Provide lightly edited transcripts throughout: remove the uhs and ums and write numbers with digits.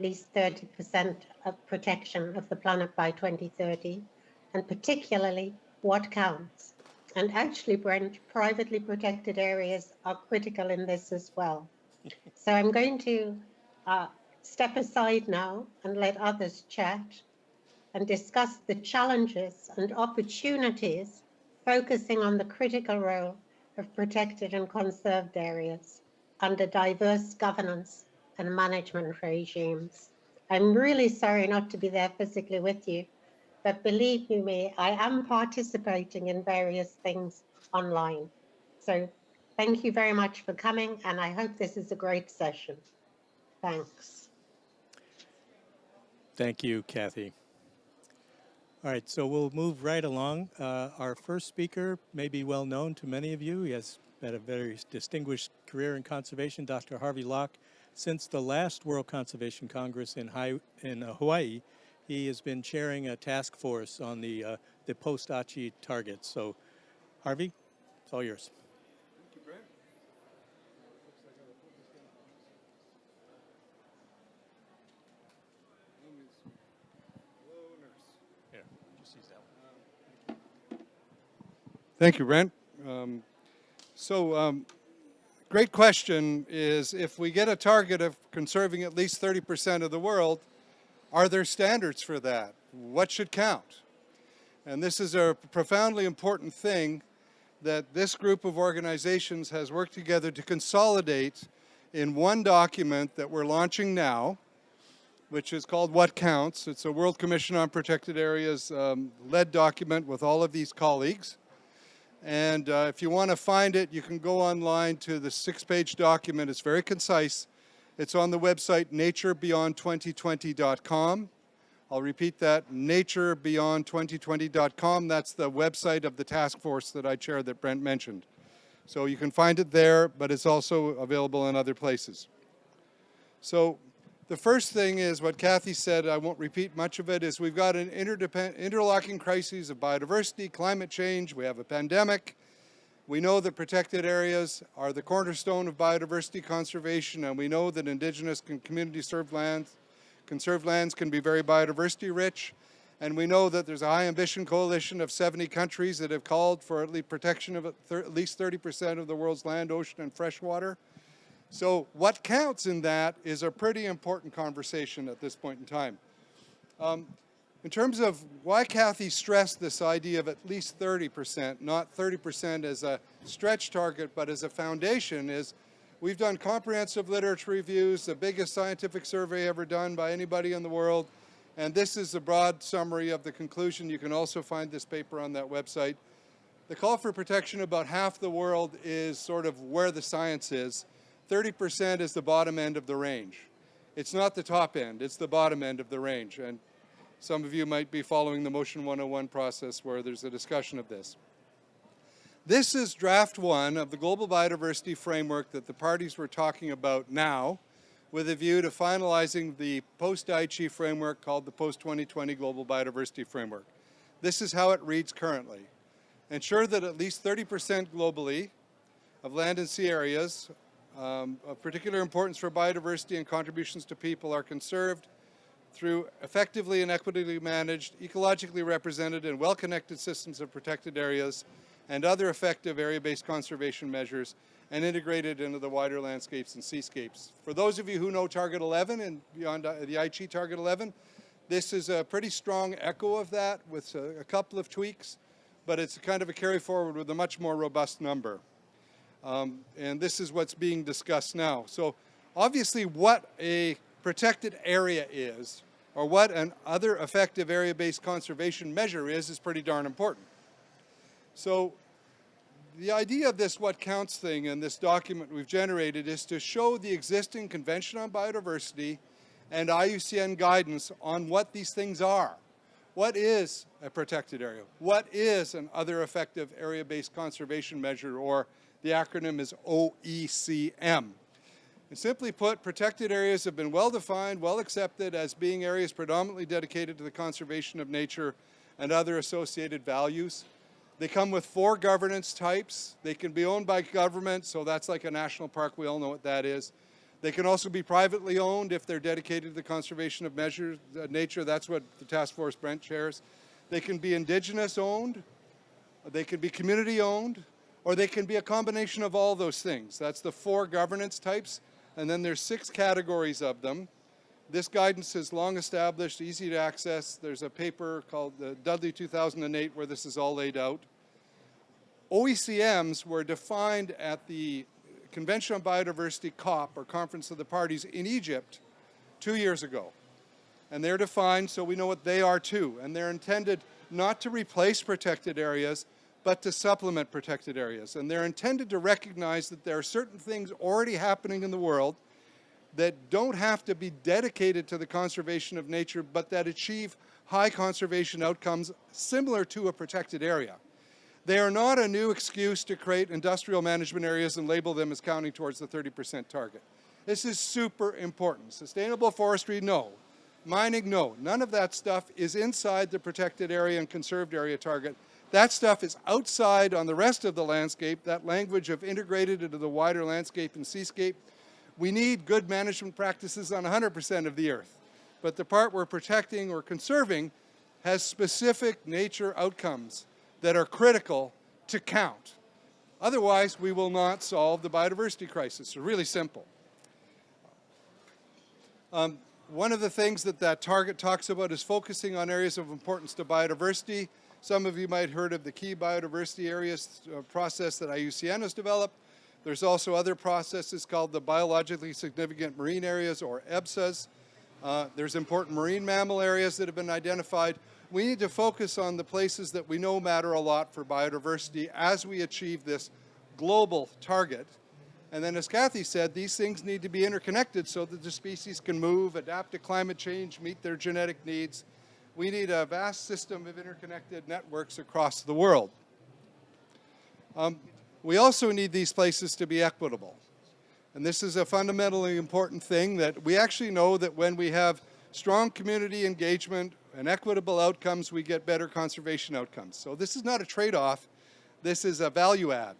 at least 30% of protection of the planet by 2030, and particularly what counts. And actually, Brent, privately protected areas are critical in this as well. So I'm going to step aside now and let others chat and discuss the challenges and opportunities, focusing on the critical role of protected and conserved areas under diverse governance and management regimes. I'm really sorry not to be there physically with you, but believe you me, I am participating in various things online. So thank you very much for coming, and I hope this is a great session. Thanks. Thank you, Kathy. All right, so we'll move right along. Our first speaker may be well known to many of you. He has had a very distinguished career in conservation, Dr. Harvey Locke. Since the last World Conservation Congress in Hawaii, he has been chairing a task force on the post-2020 targets. So, Harvey, it's all yours. Thank you, Brent. Here, just use that one. Thank you, Brent. Great question is, if we get a target of conserving at least 30% of the world, are there standards for that? What should count? And this is a profoundly important thing that this group of organizations has worked together to consolidate in one document that we're launching now, which is called What Counts. It's a World Commission on Protected Areas led document with all of these colleagues. And if you want to find it, you can go online to the 6-page document. It's very concise. It's on the website naturebeyond2020.com. I'll repeat that, naturebeyond2020.com. That's the website of the task force that I chair that Brent mentioned. So you can find it there, but it's also available in other places. So the first thing is what Kathy said, I won't repeat much of it, is we've got an interlocking crises of biodiversity, climate change, we have a pandemic. We know that protected areas are the cornerstone of biodiversity conservation, and we know that Indigenous and community-served lands, conserved lands can be very biodiversity rich. And we know that there's a high ambition coalition of 70 countries that have called for at least protection of at least 30% of the world's land, ocean, and freshwater. So what counts in that is a pretty important conversation at this point in time. In terms of why Kathy stressed this idea of at least 30%, not 30% as a stretch target, but as a foundation, is we've done comprehensive literature reviews, the biggest scientific survey ever done by anybody in the world, and this is a broad summary of the conclusion. You can also find this paper on that website. The call for protection about half the world is sort of where the science is. 30% is the bottom end of the range. It's not the top end, it's the bottom end of the range. And some of you might be following the Motion 101 process where there's a discussion of this. This is draft one of the Global Biodiversity Framework that the parties were talking about now, with a view to finalizing the post-2020 framework called the Post-2020 Global Biodiversity Framework. This is how it reads currently. Ensure that at least 30% globally of land and sea areas of particular importance for biodiversity and contributions to people are conserved through effectively and equitably managed, ecologically represented and well-connected systems of protected areas and other effective area-based conservation measures and integrated into the wider landscapes and seascapes. For those of you who know Target 11 and beyond the Aichi Target 11, this is a pretty strong echo of that with a couple of tweaks, but it's kind of a carry forward with a much more robust number. And this is what's being discussed now. So obviously what a protected area is, or what an other effective area-based conservation measure is pretty darn important. So the idea of this what counts thing in this document we've generated is to show the existing Convention on Biodiversity and IUCN guidance on what these things are. What is a protected area? What is an other effective area-based conservation measure, or the acronym is OECM. And simply put, protected areas have been well defined, well accepted as being areas predominantly dedicated to the conservation of nature and other associated values. They come with 4 governance types. They can be owned by government, so that's like a national park, we all know what that is. They can also be privately owned if they're dedicated to the conservation of nature. That's what the task force Brent chairs. They can be Indigenous owned, they can be community owned, or they can be a combination of all those things. That's the 4 governance types, and then there's 6 categories of them. This guidance is long established, easy to access. There's a paper called Dudley 2008 where this is all laid out. OECMs were defined at the Convention on Biodiversity, COP, or Conference of the Parties in Egypt 2 years ago. And they're defined so we know what they are too. And they're intended not to replace protected areas, but to supplement protected areas. And they're intended to recognize that there are certain things already happening in the world that don't have to be dedicated to the conservation of nature, but that achieve high conservation outcomes similar to a protected area. They are not a new excuse to create industrial management areas and label them as counting towards the 30% target. This is super important. Sustainable forestry, no. Mining, no. None of that stuff is inside the protected area and conserved area target. That stuff is outside on the rest of the landscape, that language of integrated into the wider landscape and seascape. We need good management practices on 100% of the earth. But the part we're protecting or conserving has specific nature outcomes that are critical to count. Otherwise, we will not solve the biodiversity crisis. It's really simple. One of the things that target talks about is focusing on areas of importance to biodiversity. Some of you might have heard of the key biodiversity areas process that IUCN has developed. There's also other processes called the biologically significant marine areas, or EBSAs. There's important marine mammal areas that have been identified. We need to focus on the places that we know matter a lot for biodiversity as we achieve this global target. And then, as Kathy said, these things need to be interconnected so that the species can move, adapt to climate change, meet their genetic needs. We need a vast system of interconnected networks across the world. We also need these places to be equitable. And this is a fundamentally important thing, that we actually know that when we have strong community engagement and equitable outcomes, we get better conservation outcomes. So this is not a trade-off, this is a value add.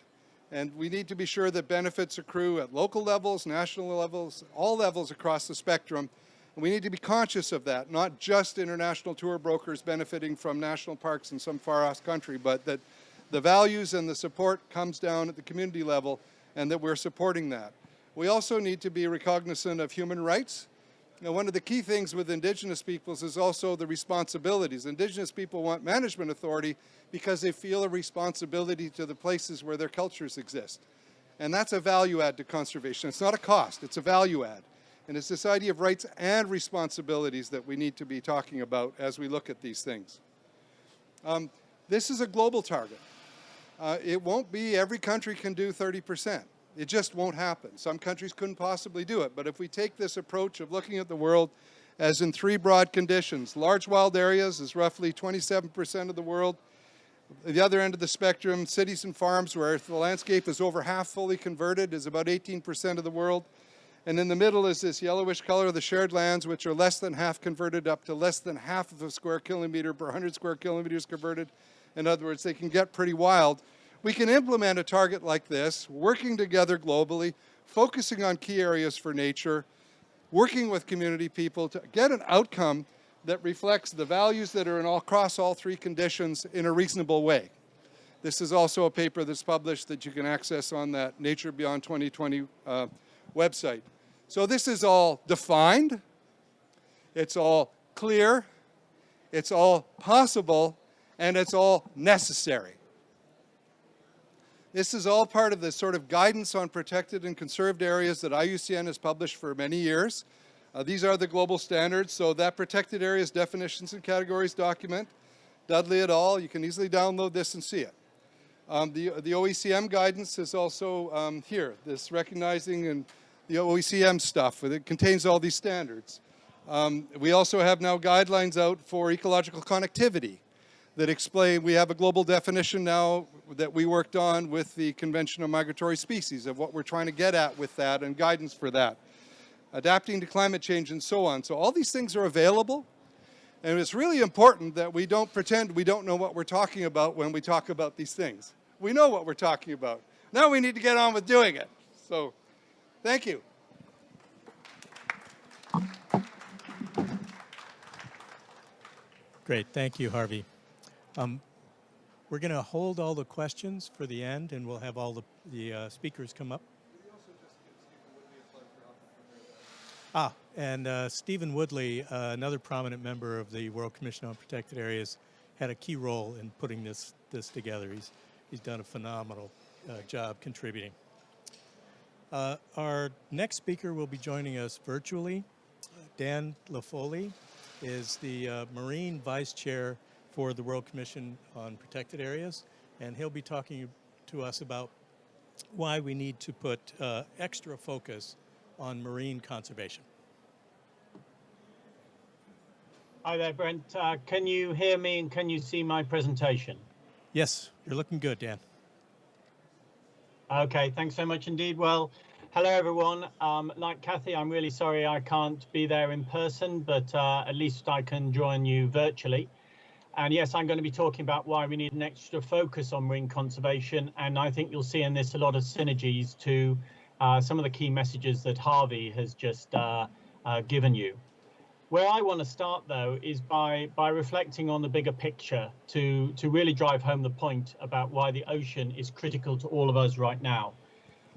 And we need to be sure that benefits accrue at local levels, national levels, all levels across the spectrum. And we need to be conscious of that, not just international tour brokers benefiting from national parks in some far-off country, but that the values and the support comes down at the community level and that we're supporting that. We also need to be recognizant of human rights. Now, one of the key things with Indigenous peoples is also the responsibilities. Indigenous people want management authority because they feel a responsibility to the places where their cultures exist. And that's a value add to conservation. It's not a cost, it's a value add. And it's this idea of rights and responsibilities that we need to be talking about as we look at these things. This is a global target. It won't be every country can do 30%. It just won't happen. Some countries couldn't possibly do it. But if we take this approach of looking at the world as in 3 broad conditions, large wild areas is roughly 27% of the world. At the other end of the spectrum, cities and farms where the landscape is over half fully converted is about 18% of the world. And in the middle is this yellowish color, the shared lands, which are less than half converted up to less than half of a square kilometer per 100 square kilometers converted. In other words, they can get pretty wild. We can implement a target like this, working together globally, focusing on key areas for nature, working with community people to get an outcome that reflects the values that are across all 3 conditions in a reasonable way. This is also a paper that's published that you can access on that Nature Beyond 2020 website. So this is all defined, it's all clear, it's all possible, and it's all necessary. This is all part of the sort of guidance on protected and conserved areas that IUCN has published for many years. These are the global standards, so that protected areas definitions and categories document, Dudley et al., you can easily download this and see it. The OECM guidance is also here, this recognizing and the OECM stuff, it contains all these standards. We also have now guidelines out for ecological connectivity that explain, we have a global definition now that we worked on with the Convention on Migratory Species of what we're trying to get at with that and guidance for that. Adapting to climate change and so on. So all these things are available, and it's really important that we don't pretend we don't know what we're talking about when we talk about these things. We know what we're talking about. Now we need to get on with doing it. So, thank you. Great, thank you, Harvey. We're going to hold all the questions for the end, and we'll have all the speakers come up. And Stephen Woodley, another prominent member of the World Commission on Protected Areas, had a key role in putting this together. He's done a phenomenal job contributing. Our next speaker will be joining us virtually. Dan Lofoley is the Marine Vice Chair for the World Commission on Protected Areas, and he'll be talking to us about why we need to put extra focus on marine conservation. Hi there, Brent. Can you hear me and can you see my presentation? Yes, you're looking good, Dan. Okay, thanks so much indeed. Well, hello everyone. Like Kathy, I'm really sorry I can't be there in person, but at least I can join you virtually. And yes, I'm going to be talking about why we need an extra focus on marine conservation. And I think you'll see in this a lot of synergies to some of the key messages that Harvey has just given you. Where I want to start, though, is by reflecting on the bigger picture to really drive home the point about why the ocean is critical to all of us right now.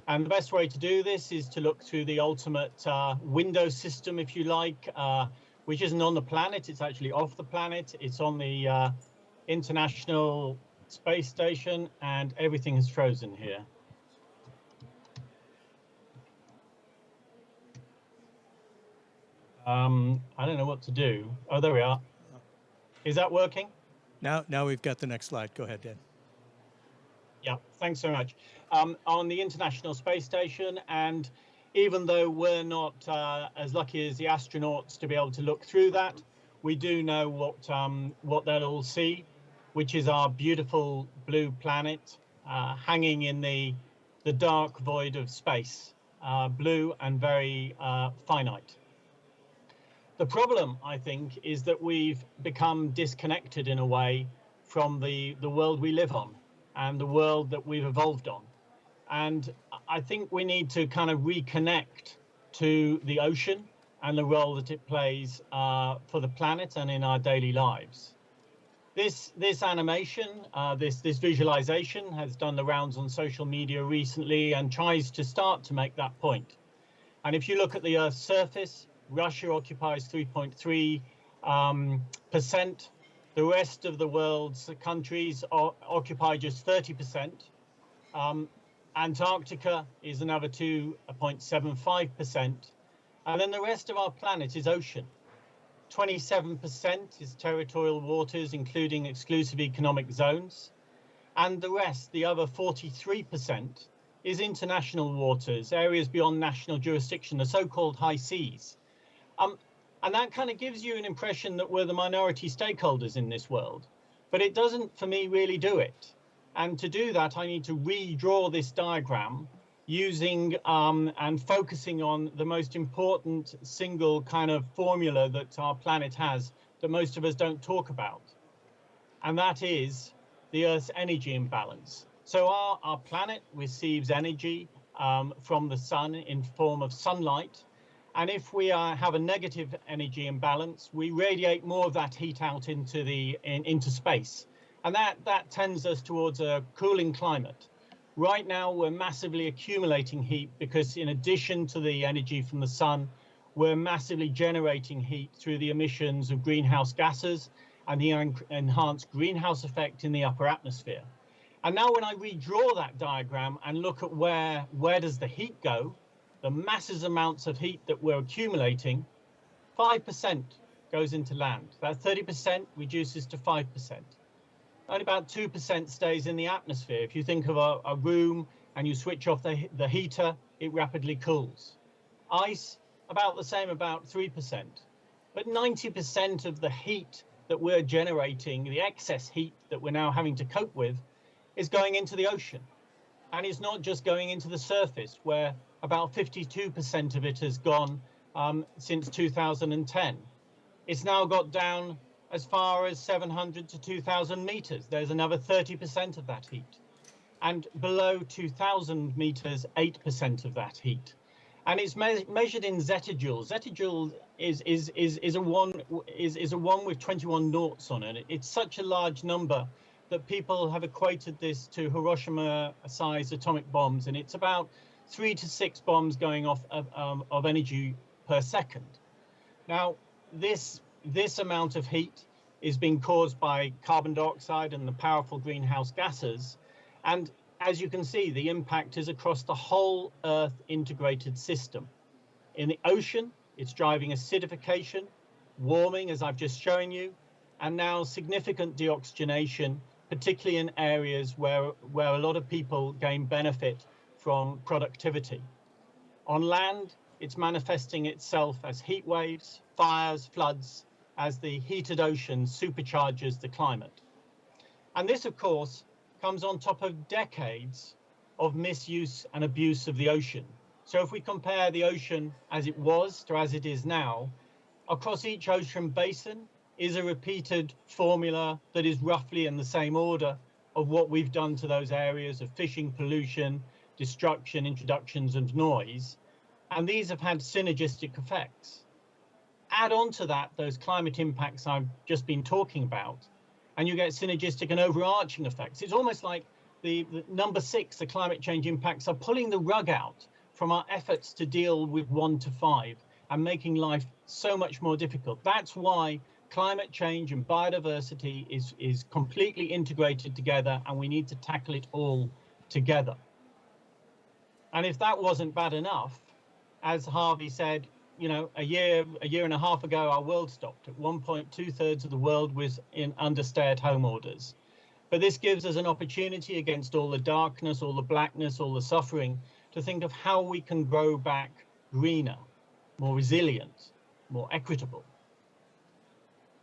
And the best way to do this is to look through the ultimate window system, if you like, which isn't on the planet. It's actually off the planet. It's on the International Space Station, and everything is frozen here. I don't know what to do. Oh, there we are. Is that working? Now we've got the next slide. Go ahead, Dan. Yeah, thanks so much. On the International Space Station, and even though we're not as lucky as the astronauts to be able to look through that, we do know what they'll all see, which is our beautiful blue planet hanging in the dark void of space, blue and very finite. The problem, I think, is that we've become disconnected in a way from the world we live on and the world that we've evolved on. And I think we need to kind of reconnect to the ocean and the role that it plays for the planet and in our daily lives. This animation, this visualization has done the rounds on social media recently and tries to start to make that point. And if you look at the Earth's surface, Russia occupies 3.3%. The rest of the world's countries occupy just 30%. Antarctica is another 2.75%. And then the rest of our planet is ocean. 27% is territorial waters, including exclusive economic zones. And the rest, the other 43%, is international waters, areas beyond national jurisdiction, the so-called high seas. And that kind of gives you an impression that we're the minority stakeholders in this world, but it doesn't, for me, really do it. And to do that, I need to redraw this diagram using and focusing on the most important single kind of formula that our planet has that most of us don't talk about. And that is the Earth's energy imbalance. So our planet receives energy from the sun in form of sunlight. And if we have a negative energy imbalance, we radiate more of that heat out into space. And that tends us towards a cooling climate. Right now, we're massively accumulating heat because in addition to the energy from the sun, we're massively generating heat through the emissions of greenhouse gases and the enhanced greenhouse effect in the upper atmosphere. And now when I redraw that diagram and look at where does the heat go, the massive amounts of heat that we're accumulating, 5% goes into land. That 30% reduces to 5%. Only about 2% stays in the atmosphere. If you think of a room and you switch off the heater, it rapidly cools. Ice, about the same, about 3%. But 90% of the heat that we're generating, the excess heat that we're now having to cope with, is going into the ocean. And it's not just going into the surface, where about 52% of it has gone since 2010. It's now got down as far as 700 to 2,000 meters. There's another 30% of that heat. And below 2,000 meters, 8% of that heat. And it's measured in zetajoules. Zetajoules is a one with 21 noughts on it. It's such a large number that people have equated this to Hiroshima-sized atomic bombs, and it's about 3 to 6 bombs going off of energy per second. Now, this amount of heat is being caused by carbon dioxide and the powerful greenhouse gases, and as you can see, the impact is across the whole Earth integrated system. In the ocean, it's driving acidification, warming, as I've just shown you, and now significant deoxygenation, particularly in areas where a lot of people gain benefit from productivity. On land, it's manifesting itself as heat waves, fires, floods, as the heated ocean supercharges the climate. And this, of course, comes on top of decades of misuse and abuse of the ocean. So if we compare the ocean as it was to as it is now, across each ocean basin is a repeated formula that is roughly in the same order of what we've done to those areas of fishing, pollution, destruction, introductions of noise. And these have had synergistic effects. Add on to that those climate impacts I've just been talking about, and you get synergistic and overarching effects. It's almost like the number 6, the climate change impacts, are pulling the rug out from our efforts to deal with 1 to 5 and making life so much more difficult. That's why climate change and biodiversity is completely integrated together, and we need to tackle it all together. And if that wasn't bad enough, as Harvey said, you know, a year and a half ago, our world stopped. At one point, 2/3 of the world was under stay-at-home orders. But this gives us an opportunity, against all the darkness, all the blackness, all the suffering, to think of how we can grow back greener, more resilient, more equitable.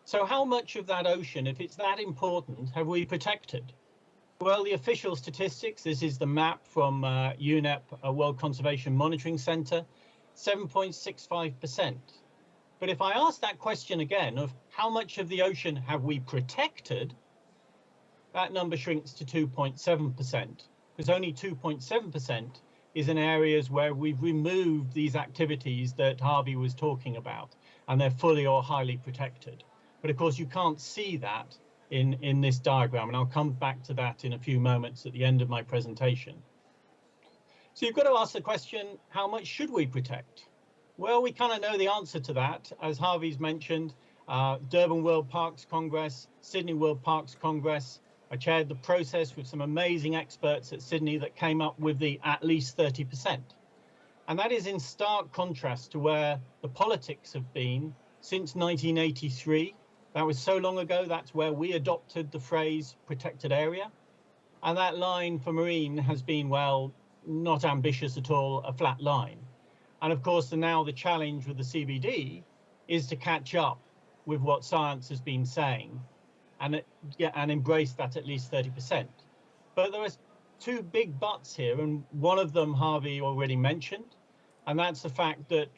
So how much of that ocean, if it's that important, have we protected? Well, the official statistics, this is the map from UNEP, World Conservation Monitoring Center, 7.65%. But if I ask that question again of how much of the ocean have we protected, that number shrinks to 2.7%, because only 2.7% is in areas where we've removed these activities that Harvey was talking about, and they're fully or highly protected. But of course, you can't see that in this diagram, and I'll come back to that in a few moments at the end of my presentation. So you've got to ask the question, how much should we protect? Well, we kind of know the answer to that. As Harvey's mentioned, Durban World Parks Congress, Sydney World Parks Congress. I chaired the process with some amazing experts at Sydney that came up with the at least 30%. And that is in stark contrast to where the politics have been since 1983. That was so long ago, that's where we adopted the phrase protected area. And that line for marine has been, well, not ambitious at all, a flat line. And of course, now the challenge with the CBD is to catch up with what science has been saying and embrace that at least 30%. But there are 2 big buts here, and one of them Harvey already mentioned, and that's the fact that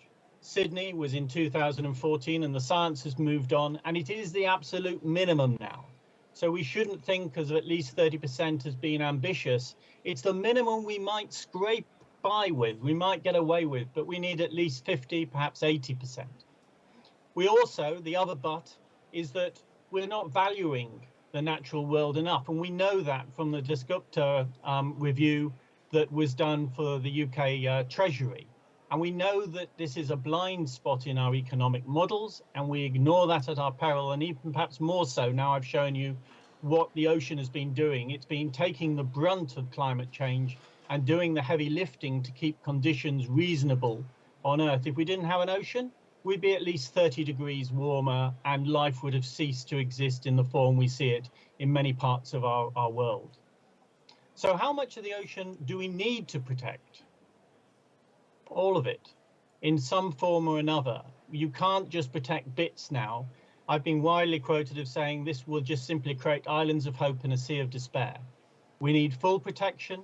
Sydney was in 2014 and the science has moved on, and it is the absolute minimum now. So we shouldn't think of at least 30% as being ambitious. It's the minimum we might scrape by with, we might get away with, but we need at least 50, perhaps 80%. We also, the other but, is that we're not valuing the natural world enough. And we know that from the Dasgupta review that was done for the UK Treasury. And we know that this is a blind spot in our economic models, and we ignore that at our peril, and even perhaps more so now I've shown you what the ocean has been doing. It's been taking the brunt of climate change and doing the heavy lifting to keep conditions reasonable on Earth. If we didn't have an ocean, we'd be at least 30 degrees warmer, and life would have ceased to exist in the form we see it in many parts of our world. So how much of the ocean do we need to protect? All of it, in some form or another. You can't just protect bits now. I've been widely quoted as saying this will just simply create islands of hope in a sea of despair. We need full protection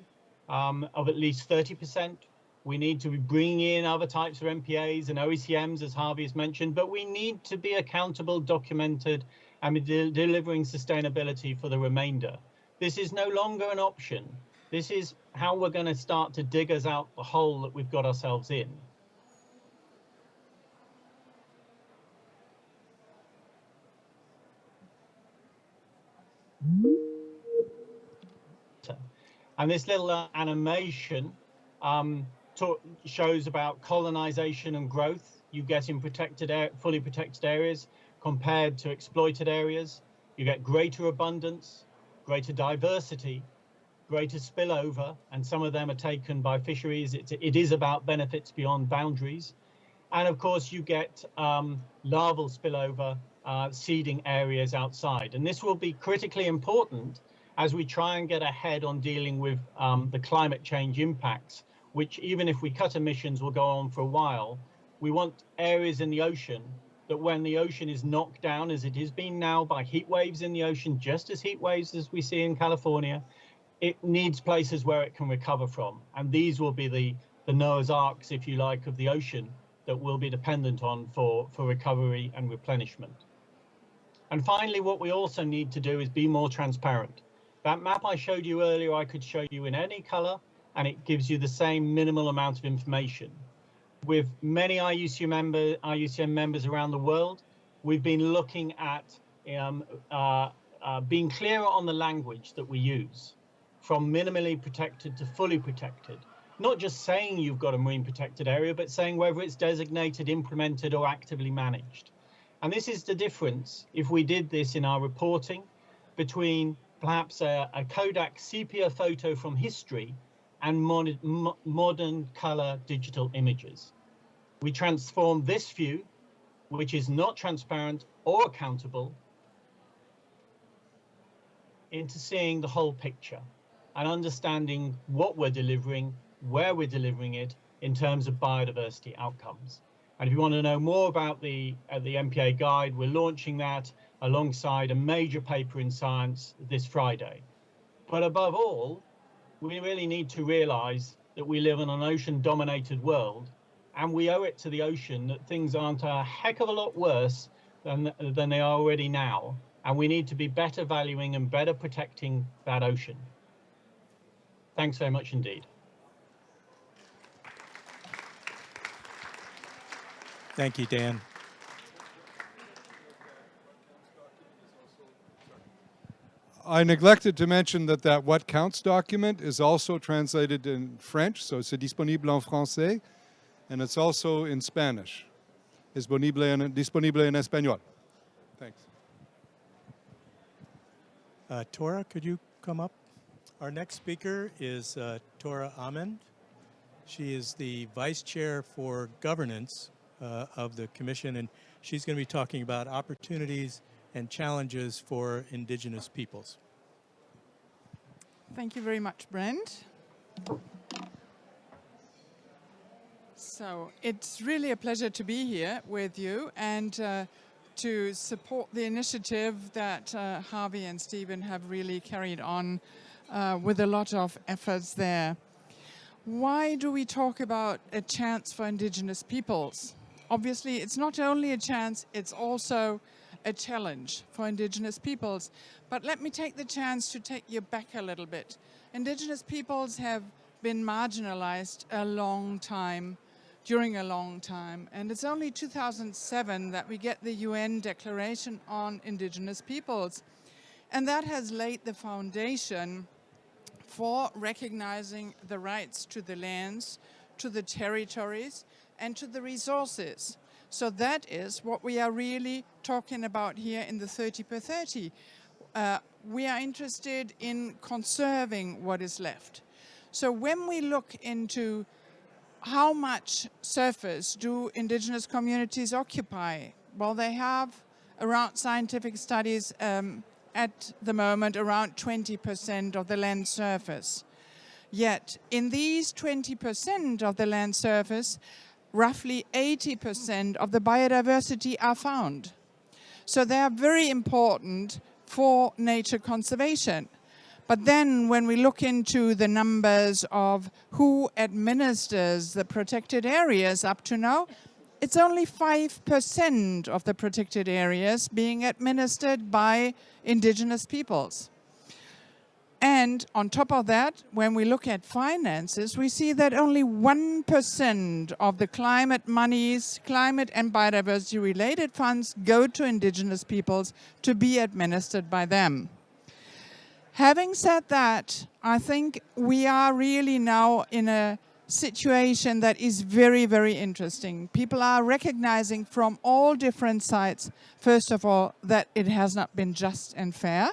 of at least 30%. We need to be bringing in other types of MPAs and OECMs, as Harvey has mentioned, but we need to be accountable, documented, and delivering sustainability for the remainder. This is no longer an option. This is how we're going to start to dig us out the hole that we've got ourselves in. And this little animation shows about colonization and growth you get in fully protected areas compared to exploited areas. You get greater abundance, greater diversity, greater spillover, and some of them are taken by fisheries. It is about benefits beyond boundaries. And of course, you get larval spillover, seeding areas outside. And this will be critically important as we try and get ahead on dealing with the climate change impacts, which even if we cut emissions will go on for a while. We want areas in the ocean that when the ocean is knocked down, as it is being now by heat waves in the ocean, just as heat waves as we see in California, it needs places where it can recover from. And these will be the Noah's Arks, if you like, of the ocean that we'll be dependent on for recovery and replenishment. And finally, what we also need to do is be more transparent. That map I showed you earlier, I could show you in any color, and it gives you the same minimal amount of information. With many IUCN members around the world, we've been looking at being clearer on the language that we use, from minimally protected to fully protected. Not just saying you've got a marine protected area, but saying whether it's designated, implemented, or actively managed. And this is the difference, if we did this in our reporting, between perhaps a Kodak sepia photo from history and modern color digital images. We transform this view, which is not transparent or accountable, into seeing the whole picture and understanding what we're delivering, where we're delivering it in terms of biodiversity outcomes. And if you want to know more about the MPA guide, we're launching that alongside a major paper in Science this Friday. But above all, we really need to realize that we live in an ocean-dominated world, and we owe it to the ocean that things aren't a heck of a lot worse than they are already now. And we need to be better valuing and better protecting that ocean. Thanks very much indeed. Thank you, Dan. I neglected to mention that What Counts document is also translated in French, so c'est disponible en français, and it's also in Spanish. Es disponible en español. Thanks. Tora, could you come up? Our next speaker is Tora Amend. She is the Vice Chair for Governance of the Commission, and she's going to be talking about opportunities and challenges for Indigenous peoples. Thank you very much, Brent. So it's really a pleasure to be here with you and to support the initiative that Harvey and Stephen have really carried on with a lot of efforts there. Why do we talk about a chance for Indigenous peoples? Obviously, it's not only a chance, it's also a challenge for Indigenous peoples. But let me take the chance to take you back a little bit. Indigenous peoples have been marginalized during a long time. And it's only 2007 that we get the UN Declaration on Indigenous Peoples. And that has laid the foundation for recognizing the rights to the lands, to the territories, and to the resources. So that is what we are really talking about here in the 30 per 30. We are interested in conserving what is left. So when we look into how much surface do Indigenous communities occupy? Well, they have around scientific studies at the moment around 20% of the land surface. Yet in these 20% of the land surface, roughly 80% of the biodiversity are found. So they are very important for nature conservation. But then when we look into the numbers of who administers the protected areas up to now, it's only 5% of the protected areas being administered by Indigenous peoples. And on top of that, when we look at finances, we see that only 1% of the climate monies, climate and biodiversity related funds go to Indigenous peoples to be administered by them. Having said that, I think we are really now in a situation that is very, very interesting. People are recognizing from all different sides, first of all, that it has not been just and fair,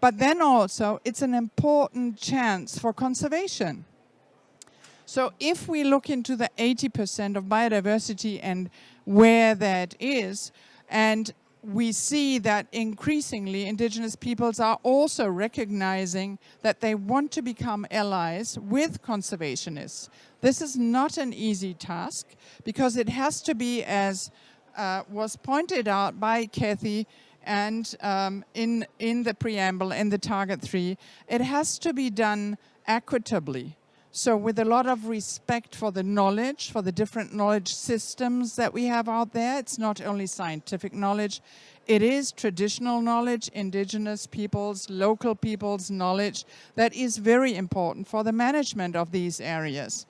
but then also it's an important chance for conservation. So if we look into the 80% of biodiversity and where that is, and we see that increasingly Indigenous peoples are also recognizing that they want to become allies with conservationists. This is not an easy task because it has to be, as was pointed out by Kathy and in the preamble, in the Target 3, it has to be done equitably. So with a lot of respect for the knowledge, for the different knowledge systems that we have out there. It's not only scientific knowledge, it is traditional knowledge, Indigenous peoples, local peoples' knowledge that is very important for the management of these areas.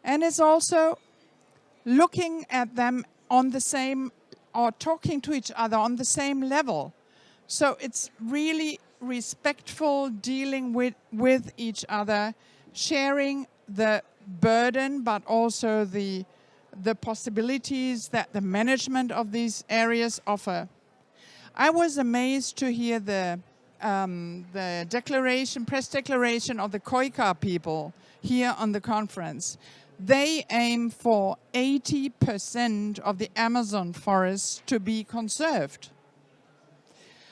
And it's also looking at them on the same, or talking to each other on the same level. So it's really respectful dealing with each other, sharing the burden, but also the possibilities that the management of these areas offer. I was amazed to hear the declaration, press declaration of the Khoikhar people here on the conference. They aim for 80% of the Amazon forest to be conserved.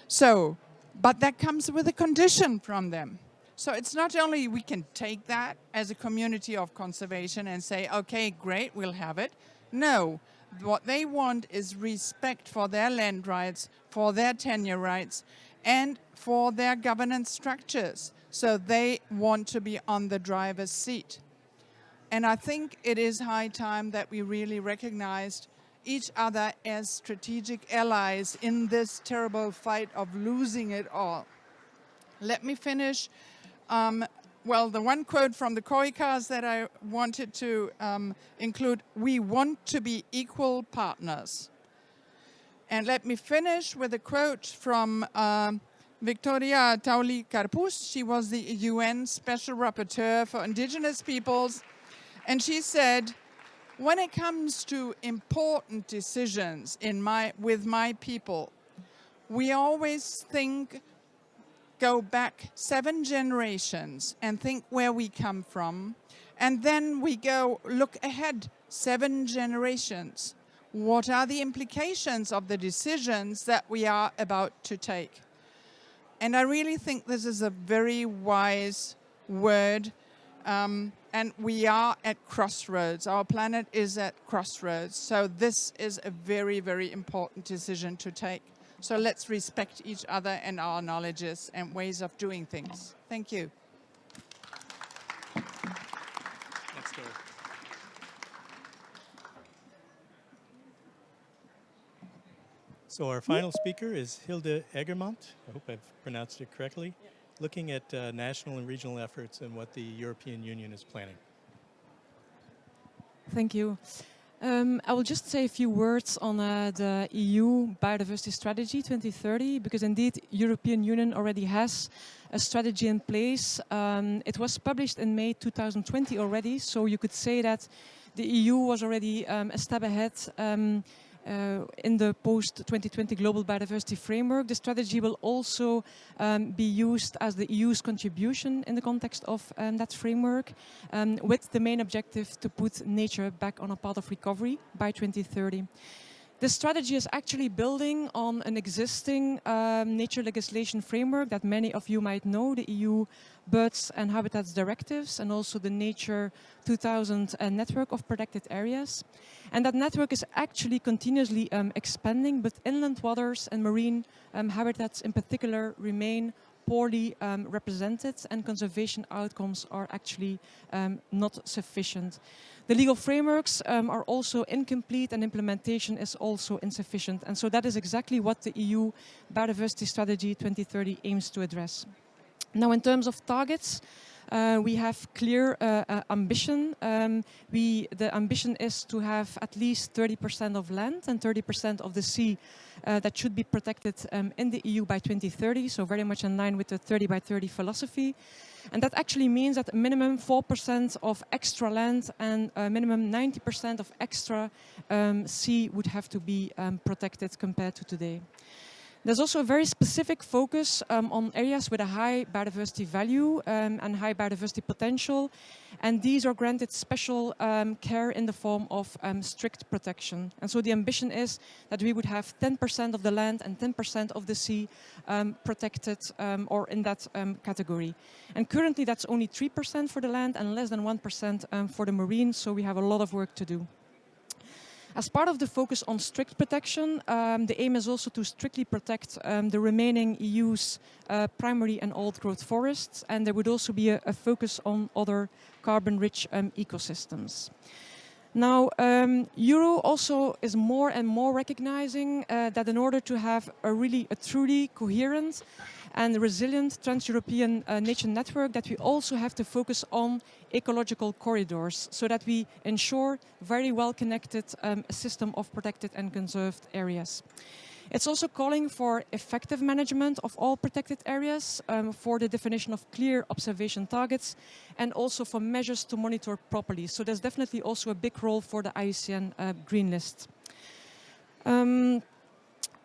So, but that comes with a condition from them. So it's not only we can take that as a community of conservation and say, okay, great, we'll have it. No, what they want is respect for their land rights, for their tenure rights, and for their governance structures. So they want to be on the driver's seat. And I think it is high time that we really recognized each other as strategic allies in this terrible fight of losing it all. Let me finish. Well, the one quote from the Khoikhars that I wanted to include, we want to be equal partners. And let me finish with a quote from Victoria Tauli Karpus. She was the UN Special Rapporteur for Indigenous Peoples. And she said, when it comes to important decisions with my people, we always go back 7 generations and think where we come from. And then we go look ahead 7 generations. What are the implications of the decisions that we are about to take? And I really think this is a very wise word. And we are at crossroads. Our planet is at crossroads. So this is a very, very important decision to take. So let's respect each other and our knowledges and ways of doing things. Thank you. Thanks, Dora. So our final speaker is Hilde Egermont. I hope I've pronounced it correctly. Looking at national and regional efforts and what the European Union is planning. Thank you. I will just say a few words on the EU Biodiversity Strategy 2030, because indeed European Union already has a strategy in place. It was published in May 2020 already, so you could say that the EU was already a step ahead in the Post-2020 Global Biodiversity Framework. The strategy will also be used as the EU's contribution in the context of that framework, with the main objective to put nature back on a path of recovery by 2030. This strategy is actually building on an existing nature legislation framework that many of you might know, the EU Birds and Habitats Directives, and also the Nature 2000 network of protected areas. And that network is actually continuously expanding, but inland waters and marine habitats in particular remain poorly represented, and conservation outcomes are actually not sufficient. The legal frameworks are also incomplete, and implementation is also insufficient. And so that is exactly what the EU Biodiversity Strategy 2030 aims to address. Now, in terms of targets, we have clear ambition. The ambition is to have at least 30% of land and 30% of the sea that should be protected in the EU by 2030, so very much in line with the 30 by 30 philosophy. And that actually means that minimum 4% of extra land and minimum 90% of extra sea would have to be protected compared to today. There's also a very specific focus on areas with a high biodiversity value and high biodiversity potential, and these are granted special care in the form of strict protection. And so the ambition is that we would have 10% of the land and 10% of the sea protected or in that category. And currently that's only 3% for the land and less than 1% for the marine, so we have a lot of work to do. As part of the focus on strict protection, the aim is also to strictly protect the remaining EU's primary and old-growth forests, and there would also be a focus on other carbon-rich ecosystems. Now, Euro also is more and more recognizing that in order to have a truly coherent and resilient trans-European nature network, that we also have to focus on ecological corridors so that we ensure very well-connected system of protected and conserved areas. It's also calling for effective management of all protected areas, for the definition of clear observation targets, and also for measures to monitor properly. So there's definitely also a big role for the IUCN Green List.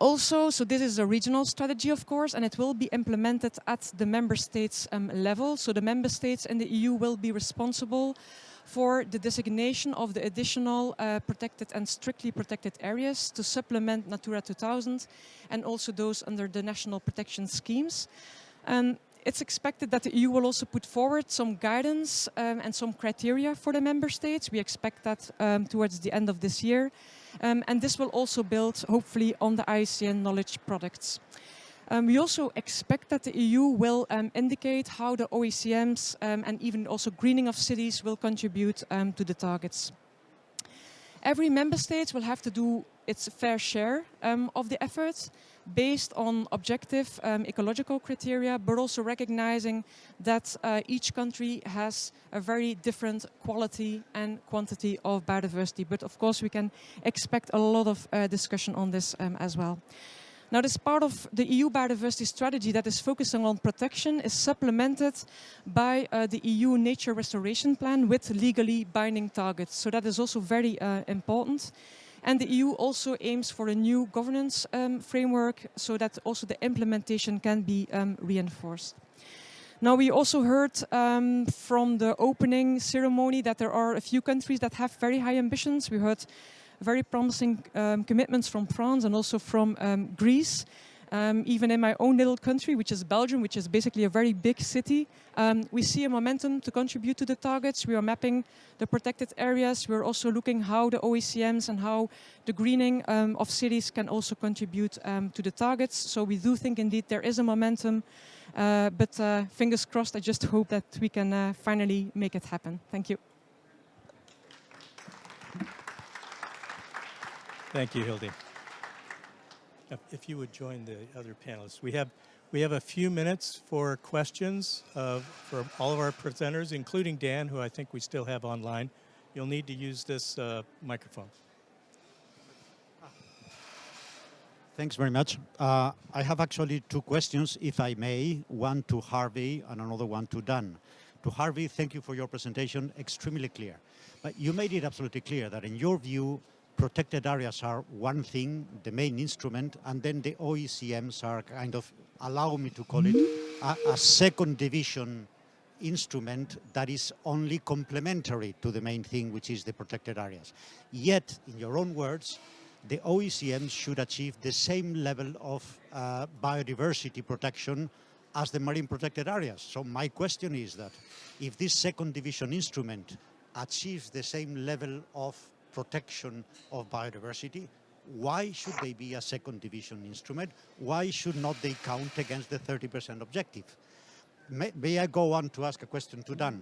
So this is a regional strategy, of course, and it will be implemented at the member states level. So the member states in the EU will be responsible for the designation of the additional protected and strictly protected areas to supplement Natura 2000 and also those under the national protection schemes. It's expected that the EU will also put forward some guidance and some criteria for the member states. We expect that towards the end of this year. And this will also build, hopefully, on the IUCN knowledge products. We also expect that the EU will indicate how the OECMs and even also greening of cities will contribute to the targets. Every member state will have to do its fair share of the effort based on objective ecological criteria, but also recognizing that each country has a very different quality and quantity of biodiversity. But of course, we can expect a lot of discussion on this as well. Now, this part of the EU biodiversity strategy that is focusing on protection is supplemented by the EU Nature Restoration Plan with legally binding targets. So that is also very important. And the EU also aims for a new governance framework so that also the implementation can be reinforced. Now, we also heard from the opening ceremony that there are a few countries that have very high ambitions. We heard very promising commitments from France and also from Greece. Even in my own little country, which is Belgium, which is basically a very big city, we see a momentum to contribute to the targets. We are mapping the protected areas. We're also looking how the OECMs and how the greening of cities can also contribute to the targets. So we do think indeed there is a momentum, but fingers crossed, I just hope that we can finally make it happen. Thank you. Thank you, Hilde. If you would join the other panelists. We have a few minutes for questions for all of our presenters, including Dan, who I think we still have online. You'll need to use this microphone. Thanks very much. I have actually two questions, if I may, one to Harvey and another one to Dan. To Harvey, thank you for your presentation, extremely clear. But you made it absolutely clear that in your view, protected areas are one thing, the main instrument, and then the OECMs are kind of, allow me to call it, a second division instrument that is only complementary to the main thing, which is the protected areas. Yet, in your own words, the OECMs should achieve the same level of biodiversity protection as the marine protected areas. So my question is that if this second division instrument achieves the same level of protection of biodiversity, why should they be a second division instrument? Why should not they count against the 30% objective? May I go on to ask a question to Dan?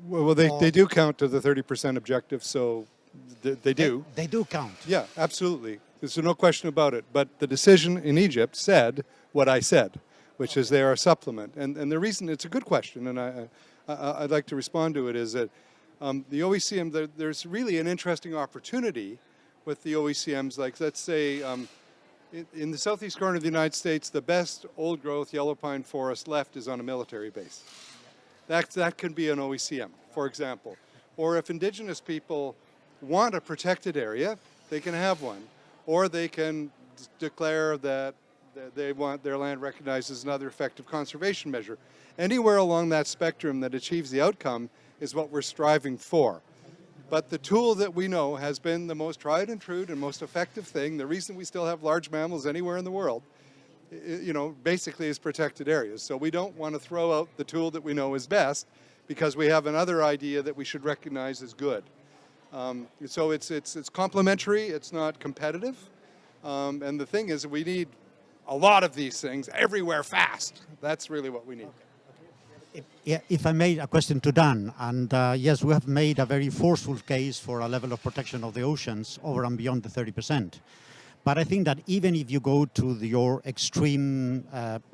Well, they do count to the 30% objective, so they do. They do count. Yeah, absolutely. There's no question about it. But the decision in Egypt said what I said, which is they are a supplement. And the reason, it's a good question, and I'd like to respond to it, is that the OECM, there's really an interesting opportunity with the OECMs. Like, let's say In the southeast corner of the United States, the best old-growth yellow pine forest left is on a military base. That could be an OECM, for example. Or if Indigenous people want a protected area, they can have one. Or they can declare that they want their land recognized as another effective conservation measure. Anywhere along that spectrum that achieves the outcome is what we're striving for. But the tool that we know has been the most tried and true and most effective thing. The reason we still have large mammals anywhere in the world, basically is protected areas. So we don't want to throw out the tool that we know is best because we have another idea that we should recognize as good. So it's complementary, it's not competitive. And the thing is, we need a lot of these things everywhere fast. That's really what we need. If I made a question to Dan, and yes, we have made a very forceful case for a level of protection of the oceans over and beyond the 30%. But I think that even if you go to your extreme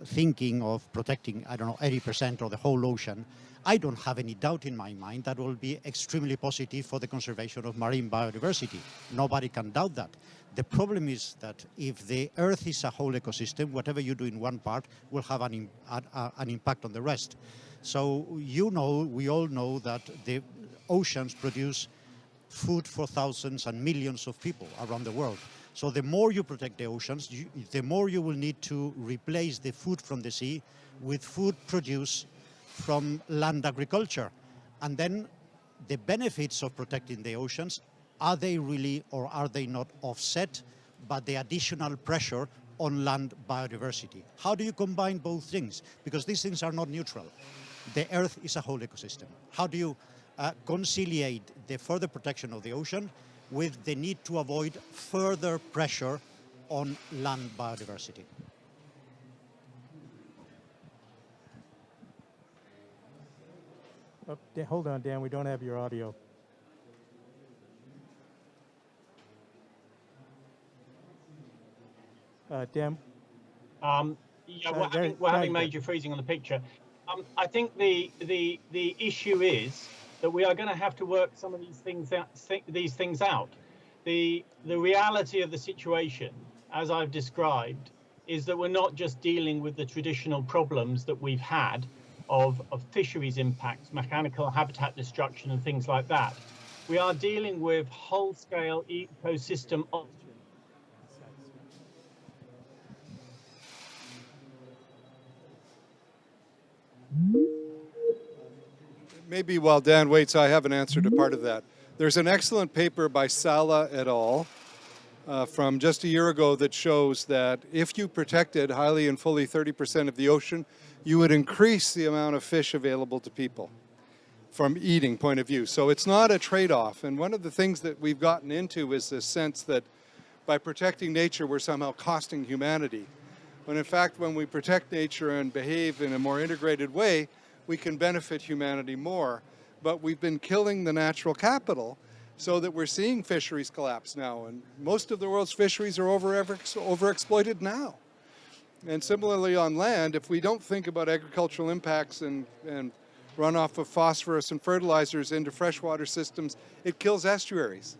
thinking of protecting, 80% of the whole ocean, I don't have any doubt in my mind that will be extremely positive for the conservation of marine biodiversity. Nobody can doubt that. The problem is that if the Earth is a whole ecosystem, whatever you do in one part will have an impact on the rest. So we all know that the oceans produce food for thousands and millions of people around the world. So the more you protect the oceans, the more you will need to replace the food from the sea with food produced from land agriculture. And then the benefits of protecting the oceans, are they really or are they not offset by the additional pressure on land biodiversity? How do you combine both things? Because these things are not neutral. The Earth is a whole ecosystem. How do you conciliate the further protection of the ocean with the need to avoid further pressure on land biodiversity? Oh, hold on, Dan, we don't have your audio. Dan? We're having major freezing on the picture. I think the issue is that we are going to have to work some of these things out. The reality of the situation, as I've described, is that we're not just dealing with the traditional problems that we've had of fisheries impacts, mechanical habitat destruction and things like that. We are dealing with whole-scale ecosystem. Maybe while Dan waits, I have an answer to part of that. There's an excellent paper by Sala et al. From just a year ago that shows that if you protected highly and fully 30% of the ocean, you would increase the amount of fish available to people from eating point of view. So it's not a trade-off. And one of the things that we've gotten into is this sense that by protecting nature, we're somehow costing humanity. When in fact, when we protect nature and behave in a more integrated way, we can benefit humanity more. But we've been killing the natural capital so that we're seeing fisheries collapse now. And most of the world's fisheries are overexploited now. And similarly on land, if we don't think about agricultural impacts and runoff of phosphorus and fertilizers into freshwater systems, it kills estuaries.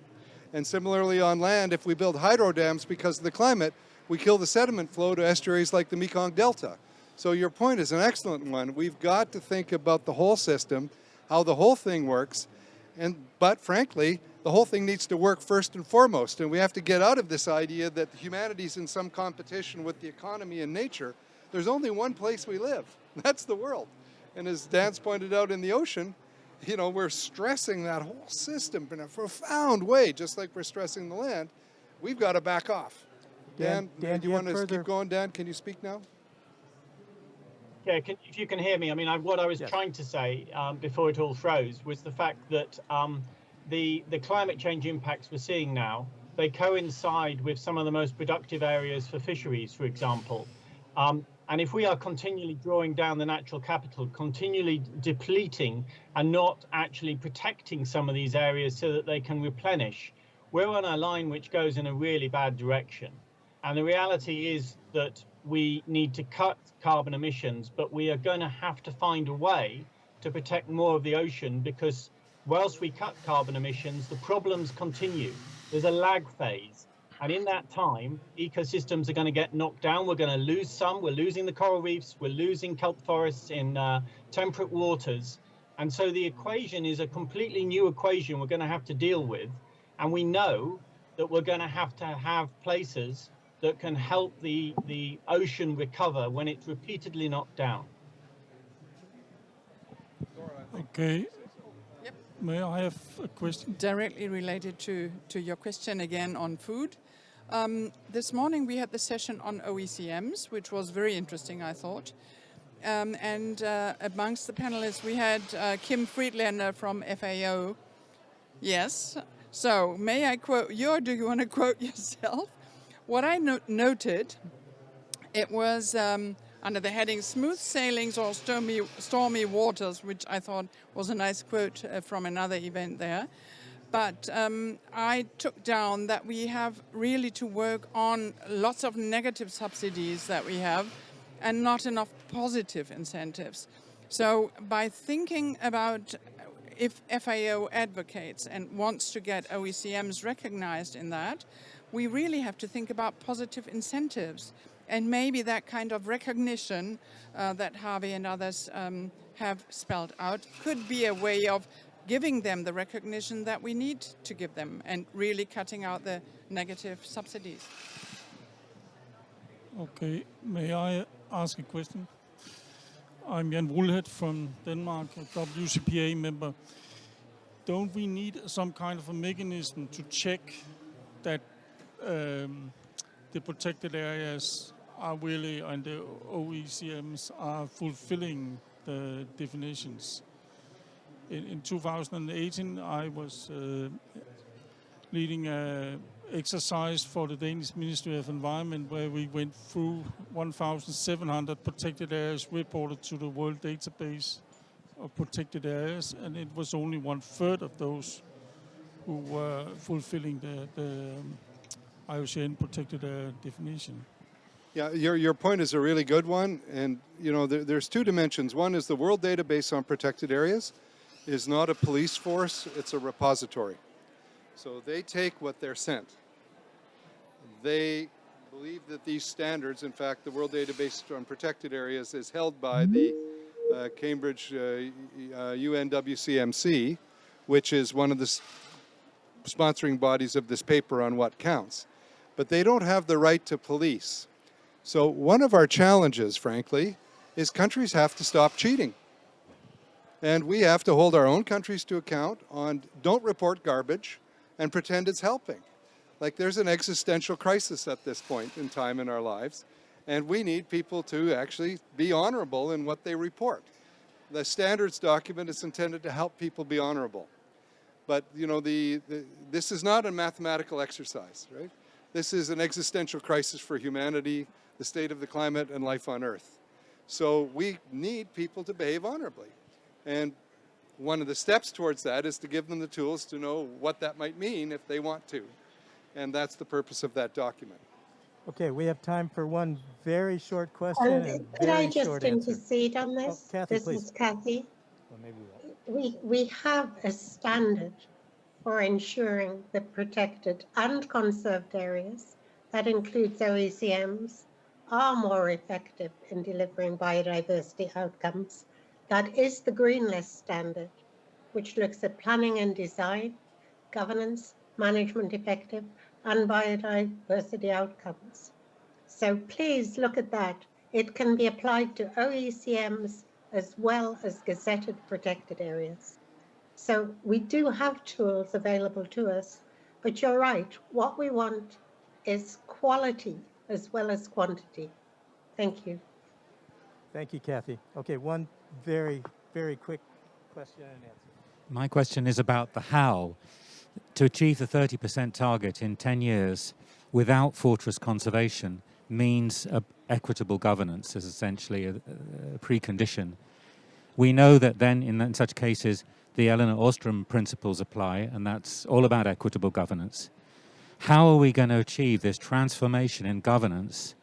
And similarly on land, if we build hydro dams because of the climate, we kill the sediment flow to estuaries like the Mekong Delta. So your point is an excellent one. We've got to think about the whole system, how the whole thing works, but frankly, the whole thing needs to work first and foremost, and we have to get out of this idea that humanity's in some competition with the economy and nature. There's only one place we live, that's the world. And as Dan's pointed out in the ocean, we're stressing that whole system in a profound way, just like we're stressing the land. We've got to back off. Dan, do you want to keep going? Dan, can you speak now? Yeah, if you can hear me, what I was trying to say before it all froze was the fact that the climate change impacts we're seeing now, they coincide with some of the most productive areas for fisheries, for example. And if we are continually drawing down the natural capital, continually depleting and not actually protecting some of these areas so that they can replenish, we're on a line which goes in a really bad direction. And the reality is that we need to cut carbon emissions, but we are going to have to find a way to protect more of the ocean, because whilst we cut carbon emissions, the problems continue. There's a lag phase. And in that time, ecosystems are going to get knocked down. We're going to lose some. We're losing the coral reefs. We're losing kelp forests in temperate waters. And so the equation is a completely new equation we're going to have to deal with. And we know that we're going to have places that can help the ocean recover when it's repeatedly knocked down. Okay. May I have a question? Directly related to your question again on food. This morning we had the session on OECMs, which was very interesting, I thought. And amongst the panelists we had Kim Friedlander from FAO. Yes. So may I quote you, or do you want to quote yourself? What I noted, it was under the heading "Smooth Sailings or Stormy Waters," which I thought was a nice quote from another event there. But I took down that we have really to work on lots of negative subsidies that we have and not enough positive incentives. So by thinking about if FAO advocates and wants to get OECMs recognized in that, we really have to think about positive incentives. And maybe that kind of recognition that Harvey and others have spelled out could be a way of giving them the recognition that we need to give them and really cutting out the negative subsidies. Okay, may I ask a question? I'm Jan Woolhead from Denmark, a WCPA member. Don't we need some kind of a mechanism to check that the protected areas are really, and the OECMs are fulfilling the definitions? In 2018, I was leading an exercise for the Danish Ministry of Environment where we went through 1,700 protected areas reported to the World Database of protected areas, and it was only 1/3 of those who were fulfilling the IUCN protected area definition. Yeah, your point is a really good one, and you know there's two dimensions. One is the World Database on Protected Areas is not a police force, it's a repository. So they take what they're sent. They believe that these standards, in fact, the World Database on Protected Areas is held by the Cambridge UNWCMC, which is one of the sponsoring bodies of this paper on what counts. But they don't have the right to police. So one of our challenges, frankly, is countries have to stop cheating. And we have to hold our own countries to account on don't report garbage and pretend it's helping. Like there's an existential crisis at this point in time in our lives, and we need people to actually be honorable in what they report. The standards document is intended to help people be honorable. But you know, this is not a mathematical exercise, right? This is an existential crisis for humanity, the state of the climate, and life on Earth. So we need people to behave honorably. And one of the steps towards that is to give them the tools to know what that might mean if they want to. And that's the purpose of that document. Okay, we have time for one very short question and Could I very just short answer. intercede on this? Oh, Kathy, this please. is Kathy. Well, maybe we won't. We have a standard for ensuring the protected and conserved areas, that includes OECMs, are more effective in delivering biodiversity outcomes. That is the Green List standard, which looks at planning and design, governance, management effective, and biodiversity outcomes. So please look at that. It can be applied to OECMs as well as gazetted protected areas. So we do have tools available to us, but you're right. What we want is quality as well as quantity. Thank you. Thank you, Kathy. Okay, one very, very quick question and answer. My question is about the how. To achieve the 30% target in 10 years without fortress conservation means equitable governance is essentially a precondition. We know that then in such cases the Elinor Ostrom principles apply, and that's all about equitable governance. How are we going to achieve this transformation in governance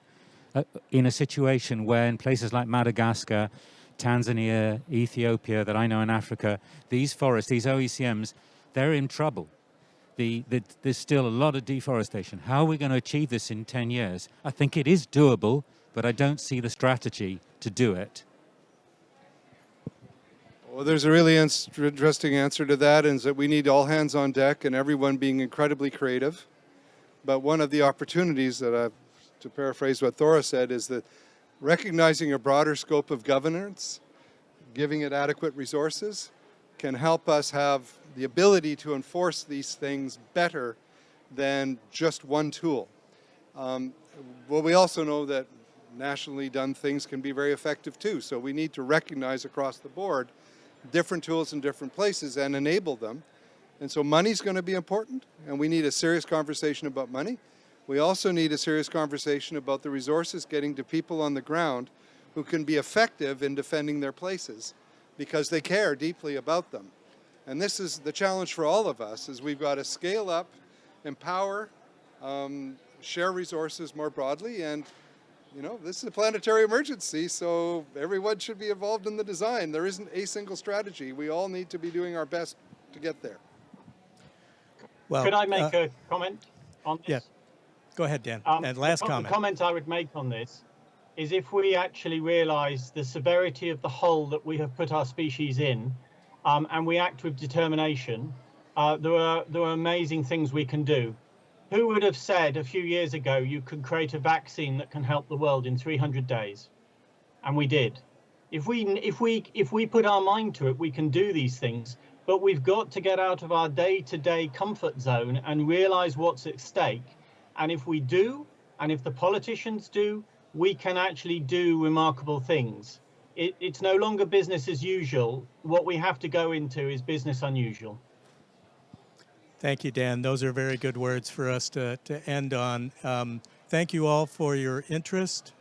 in a situation where in places like Madagascar, Tanzania, Ethiopia, that I know in Africa, these forests, these OECMs, they're in trouble. there's still a lot of deforestation. How are we going to achieve this in 10 years? I think it is doable, but I don't see the strategy to do it. Well, there's a really interesting answer to that, and is that we need all hands on deck and everyone being incredibly creative. But one of the opportunities that to paraphrase what Thora said, is that recognizing a broader scope of governance, giving it adequate resources, can help us have the ability to enforce these things better than just one tool. Well, we also know that nationally done things can be very effective too, so we need to recognize across the board different tools in different places and enable them. And so money's going to be important, and we need a serious conversation about money. We also need a serious conversation about the resources getting to people on the ground who can be effective in defending their places because they care deeply about them. And this is the challenge for all of us, is we've got to scale up, empower, share resources more broadly, and you know, this is a planetary emergency, so everyone should be involved in the design. There isn't a single strategy. We all need to be doing our best to get there. Well, could I make a comment on this? Yeah, go ahead, Dan. And last comment. The comment I would make on this is, if we actually realize the severity of the hole that we have put our species in, and we act with determination, there are amazing things we can do. Who would have said a few years ago you could create a vaccine that can help the world in 300 days? And we did. If we put our mind to it, we can do these things, but we've got to get out of our day-to-day comfort zone and realize what's at stake. And if we do, and if the politicians do, we can actually do remarkable things. It's no longer business as usual. What we have to go into is business unusual. Thank you, Dan. Those are very good words for us to end on. Thank you all for your interest.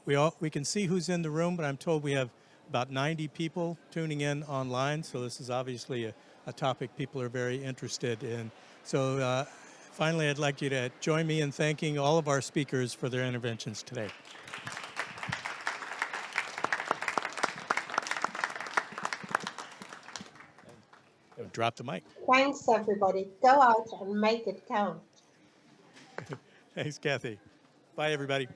We can see who's in the room, but I'm told we have about 90 people tuning in online, so this is obviously a topic people are very interested in. So finally, I'd like you to join me in thanking all of our speakers for their interventions today. Drop the mic. Thanks, everybody. Go out and make it count. Thanks, Kathy. Bye, everybody.